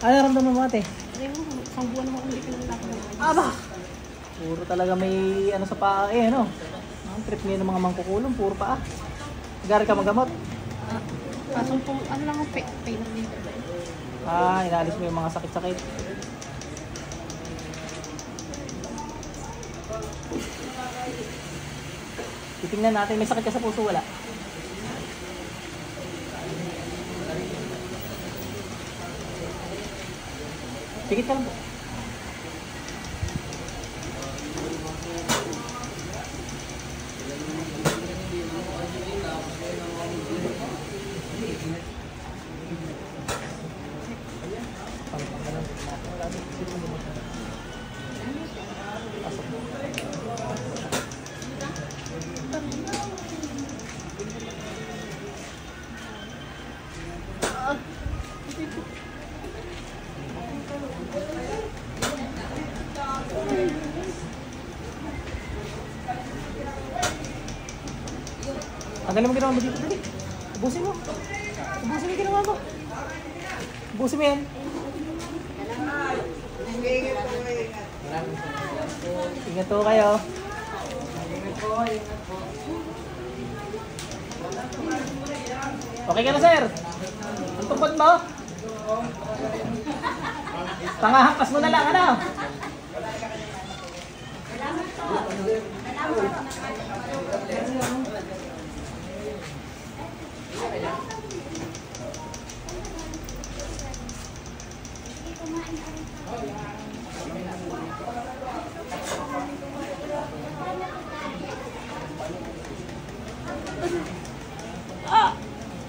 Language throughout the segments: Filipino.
Ano naramdaman mo ate? Ay mo, isang buwan naman hindi pinaglaban. Aba! Puro talaga may ano sa paa eh, ano? Ang trip ngayon ng mga mangkukulong, puro paa. Nag-aaral ka magamot? Kaso po, ano lang ang pain reliever. Inalis mo yung mga sakit-sakit. Titingnan natin, may sakit ka sa puso, wala? Pikit ka lang po. Tanggalin mo ginawa mo dito, dali. Ubusin mo. Ubusin mo yung ginawa mo. Ubusin mo yan. Ingat po kayo. Okay ka na, sir? Ang tungkod mo? Pangahampas mo na lang, ano?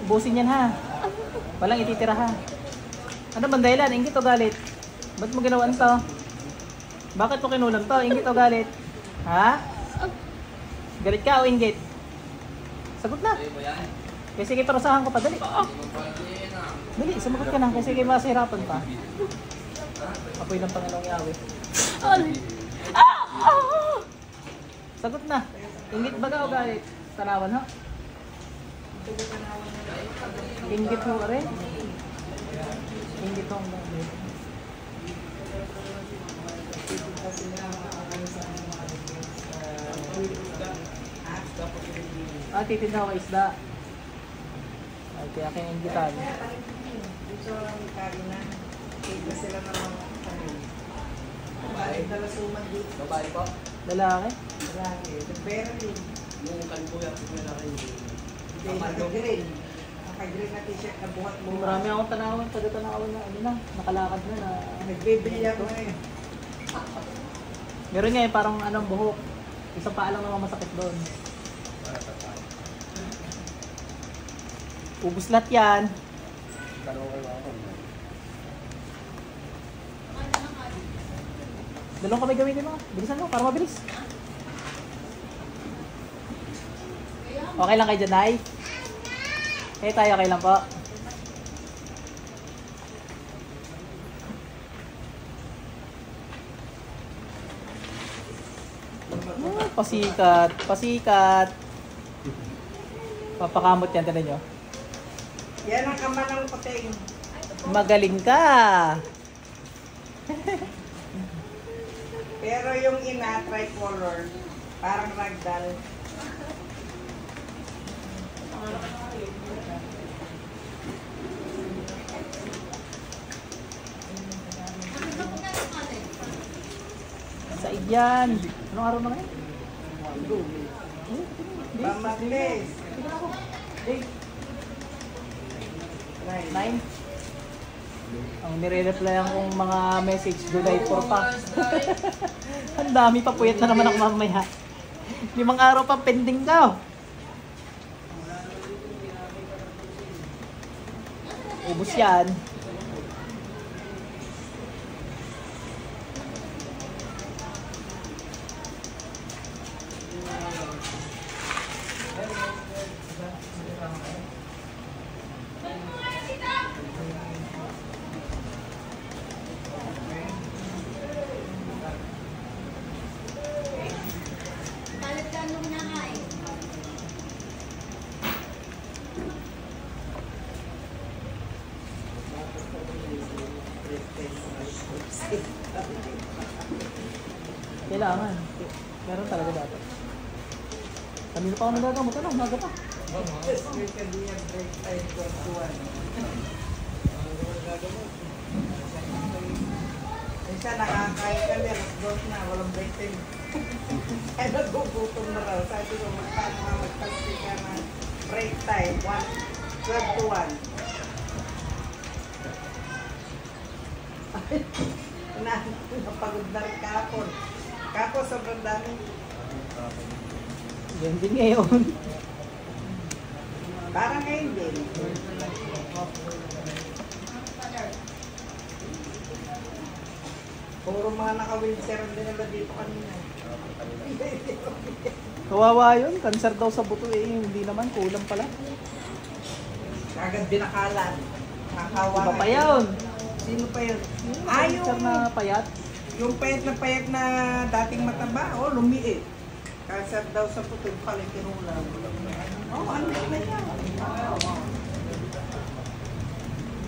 Ubusin yan ha. Walang ititira ha. Ano bang dahilan? Inggit o galit? Ba't mo ginawan to? Bakit mo kinulam to? Inggit o galit? Ha? Galit ka o inggit? Sagot na. Kasi sige, parusahan ko pa. Dali. Dali, sumagot ka na. Kasi sige, masihirapan pa. Apoy ng Panginoong Yahweh. Sagot na. Inggit baga o galit? Tanawan ha? Inggit mo ka rin? Inggit mo ka rin? Titinda ko isda. Ay, kaya kaya inggitan. Dito lang kari na. Tigla sila ng mga kanil. Babae dala suman dito. Babae po? Lalaki? Lalaki. Pero din. Yung kanbuya po yung lalaki. Naka-green. Naka-green na t-shirt na buhat mo. Marami akong tanawan. Taga-tanawan na ano na. Nakalakad na. Nagbibili ako ngayon. Meron nga eh, parang anong buhok. Isa pa lang naman masakit doon. Ubus lahat yan. Dalawang kamay gamitin mo. Bilisan mo para mabilis. Okay lang kayo dyan, Nay? Okay tayo, okay lang po. Pasikat, pasikat. Papakamot yan, tinan nyo. Yan ang kamanang puting. Magaling ka. Pero yung ina, tricolor, parang ragdoll. Said yan. Anong araw na ngayon? Bamagles. 9. Ang nire-replyan kong mga message, July 4 pa. Ang dami pa, puyat na naman ako mamaya. 5 araw pa pending daw. Ubus yan. Kailangan. Meron talaga dapat. Kanina pa ako nagagamot. Ano? Umaga pa. Especially yung break time 21. Minsan nakakain kami, alas 2 na, walang break time. Ay, nagugutom na raw. Sabi ko, magpasti ka na break time, 12 to 1. Napagod na rin kahapon. Kahapon, sobrang dami. Yan din ngayon. Parang ngayon din. Puro mga naka-wheelchair din nila dito kanina. Kawawa yun. Cancer daw sa buto eh. Hindi naman. Kulang pala. Agad binakalan. Nakawa. Iba pa yun. Sino pa yun? Cancer na payat. Yung payat na dating mataba, lumiit. Cancer daw sa puto, pala kinulang. Ano na yan?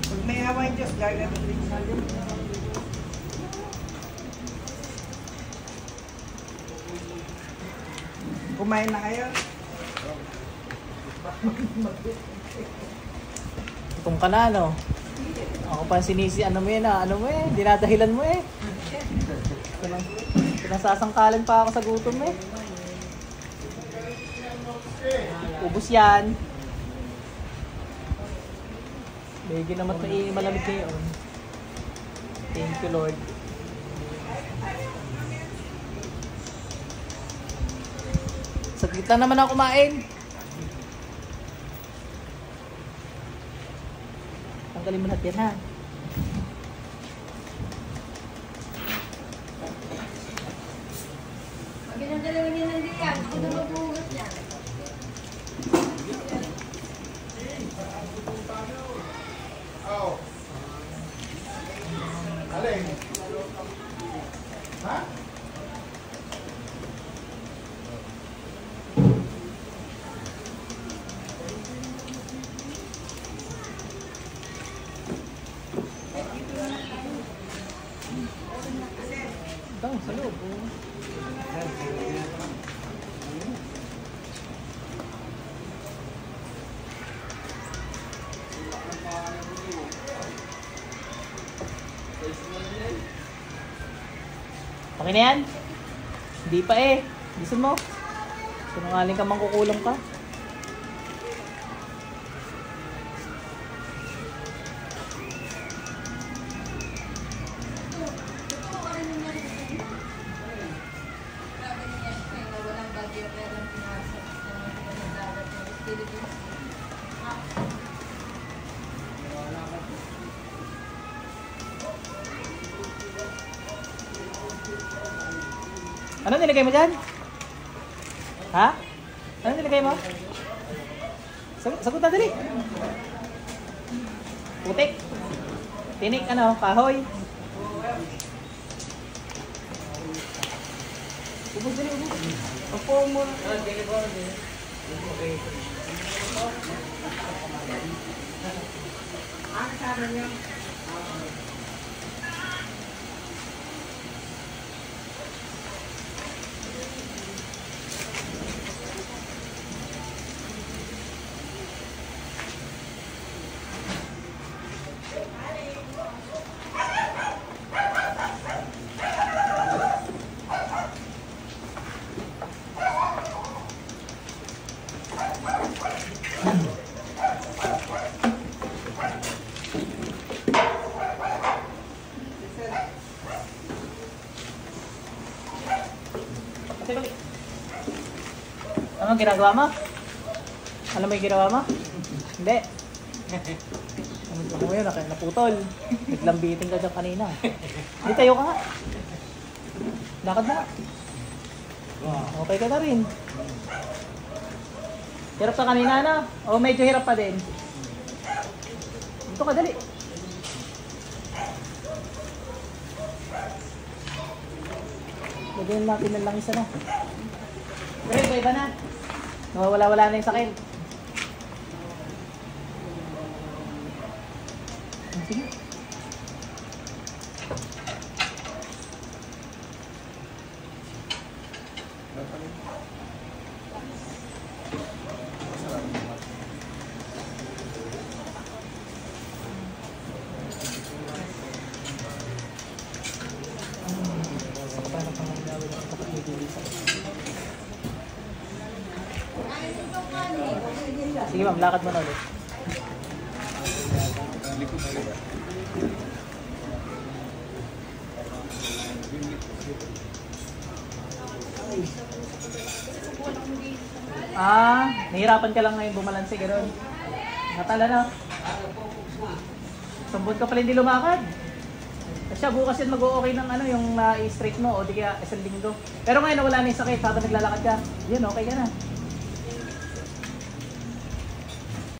Pag may awa yung Diyos, gagawin rin sa yun. Kumain na kayo? Itong ka na, no? Ako pa sinisi, ano mo yun, ano mo eh. Dinadahilan mo eh. Pinasasangkalan pa ako sa gutom eh. Ubus yan. Medyo naman malamig ngayon. Thank you, Lord. Saglit lang naman ako kumain. Tanggalin mo lahat yan, ha? Magandang niya ng diyan. Ako na magbuhugas niya. Ito, sa loob. Oh. Okay na yan? Hindi pa eh. Gusto mo? Sinungaling ka mangkukulang ka. Ano nilagay mo dyan? Ha? Ano nilagay mo? Sagot na dali. Putik. Tinik, ano, kahoy. Ubus dali, ubus. Opo mo. Sana niyo. Ano ang ginagawa mo? Alam mo yung ginawa mo? Hindi. Ano mo yun? Naputol. Naglambitin ka dyan kanina. Hindi, tayo ka nga. Lakad na. Okay ka na rin. Hirap ka kanina na? O medyo hirap pa din? Dito ka, dali. Lagyan natin ng langis na. Pero iba na. Nawawala-wala na yung sakit. Sige. Sige ma'am, lakad mo na ulit. Nahirapan ka lang ngayon bumalanse, gano'n. Natala na. Sumbon ka pala hindi lumakad. Kasi bukas yun mag-o-okay ng ano, yung i-straight mo o di kaya isang linggo. Pero ngayon wala na yung sakit habang naglalakad ka. Yun, okay ka na.